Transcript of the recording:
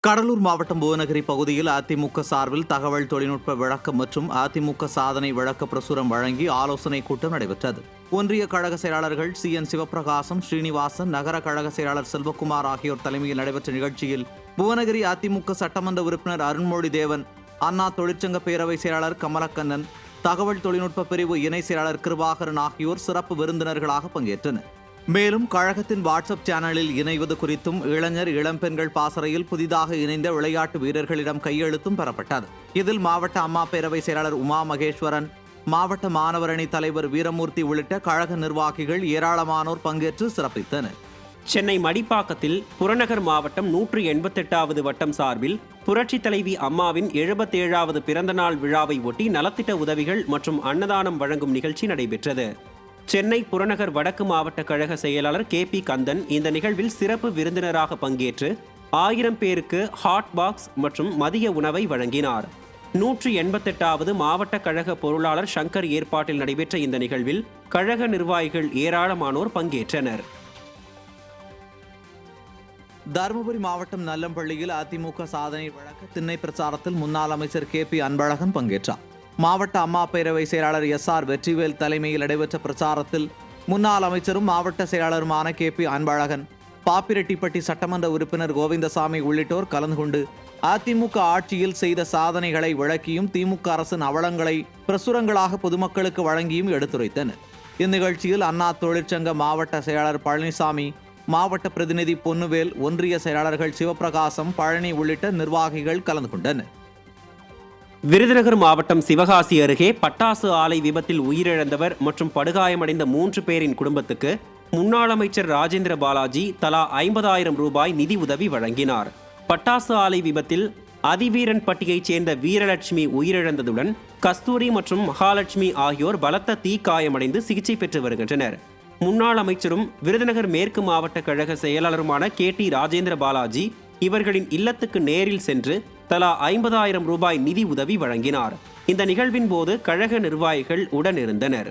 கடலூர் மாவட்டம் புவனகிரி பகுதியில் அதிமுக சார்பில் தகவல் தொழில்நுட்ப விளக்கம் மற்றும் அதிமுக சாதனை விளக்க பிரசுரம் வழங்கி ஆலோசனை கூட்டம் நடைபெற்றது. ஒன்றிய கழக செயலாளர்கள் CN சிவபிரகாசம், ஸ்ரீனிவாசன், நகர கழக செயலாளர் செல்வகுமார் ஆகியோர் தலைமையில் நடைபெற்ற நிகழ்ச்சியில் புவனகிரி அதிமுக சட்டமன்ற உறுப்பினர் அருண்மொழி தேவன், அண்ணா தொழிற்சங்க பேரவை செயலாளர் கமலக்கண்ணன், தகவல் தொழில்நுட்ப பிரிவு இணை செயலாளர் கிருபாகரன் ஆகியோர் சிறப்பு விருந்தினர்களாக பங்கேற்றனர். மேலும் கழகத்தின் வாட்ஸ்அப் சேனலில் இணைவது குறித்தும் இளைஞர் இளம்பெண்கள் பாசறையில் புதிதாக இணைந்த விளையாட்டு வீரர்களிடம் கையெழுத்தும் பெறப்பட்டது. இதில் மாவட்ட அம்மா பேரவை செயலாளர் உமா மகேஸ்வரன், மாவட்ட மாணவரணி தலைவர் வீரமூர்த்தி உள்ளிட்ட கழக நிர்வாகிகள் ஏராளமானோர் பங்கேற்று சிறப்பித்தனர். சென்னை மடிப்பாக்கத்தில் புறநகர் மாவட்டம் 188வது வட்டம் சார்பில் புரட்சி தலைவி அம்மாவின் 77வது பிறந்தநாள் விழாவை ஒட்டி நலத்திட்ட உதவிகள் மற்றும் அன்னதானம் வழங்கும் நிகழ்ச்சி நடைபெற்றது. சென்னை புறநகர் வடக்கு மாவட்ட கழக செயலாளர் KP கந்தன் இந்த நிகழ்வில் சிறப்பு விருந்தினராக பங்கேற்று 1000 பேருக்கு ஹாட் பாக்ஸ் மற்றும் மதிய உணவை வழங்கினார். 188வது மாவட்ட கழக பொருளாளர் சங்கர் ஏற்பாட்டில் நடைபெற்ற இந்த நிகழ்வில் கழக நிர்வாகிகள் ஏராளமானோர் பங்கேற்றனர். தருமபுரி மாவட்டம் நல்லம்பள்ளியில் அதிமுக சாதனை வழக்க திண்ணை பிரச்சாரத்தில் முன்னாள் அமைச்சர் KP அன்பழகன் பங்கேற்றார். மாவட்ட அம்மா பேரவை செயலாளர் SR வெற்றிவேல் தலைமையில் நடைபெற்ற பிரச்சாரத்தில் முன்னாள் அமைச்சரும் மாவட்ட செயலாளருமான KP அன்பழகன், பாப்பிரெட்டிப்பட்டி சட்டமன்ற உறுப்பினர் கோவிந்தசாமி உள்ளிட்டோர் கலந்து கொண்டு அதிமுக ஆட்சியில் செய்த சாதனைகளை விளக்கியும் திமுக அரசின் அவலங்களை பிரசுரங்களாக பொதுமக்களுக்கு வழங்கியும் எடுத்துரைத்தனர். இந்நிகழ்ச்சியில் அண்ணா தொழிற்சங்க மாவட்ட செயலாளர் பழனிசாமி, மாவட்ட பிரதிநிதி பொன்னுவேல், ஒன்றிய செயலாளர்கள் சிவபிரகாசம், பழனி உள்ளிட்ட நிர்வாகிகள் கலந்து கொண்டனர். விருதுநகர் மாவட்டம் சிவகாசி அருகே பட்டாசு ஆலை விபத்தில் உயிரிழந்தவர் மற்றும் படுகாயமடைந்த 3 பேரின் குடும்பத்துக்கு முன்னாள் அமைச்சர் ராஜேந்திர பாலாஜி தலா 50,000 ரூபாய் நிதி உதவி வழங்கினார். பட்டாசு ஆலை விபத்தில் அதிவீரன்பட்டியைச் சேர்ந்த வீரலட்சுமி உயிரிழந்ததுடன் கஸ்தூரி மற்றும் மகாலட்சுமி ஆகியோர் பலத்த தீக்காயமடைந்து சிகிச்சை பெற்று வருகின்றனர். முன்னாள் அமைச்சரும் விருதுநகர் மேற்கு மாவட்ட கழக செயலாளருமான KT ராஜேந்திர பாலாஜி இவர்களின் இல்லத்துக்கு நேரில் சென்று தலா 50,000 ரூபாய் நிதி உதவி வழங்கினார். இந்த நிகழ்வின் போது கழக நிர்வாகிகள் உடனிருந்தனர்.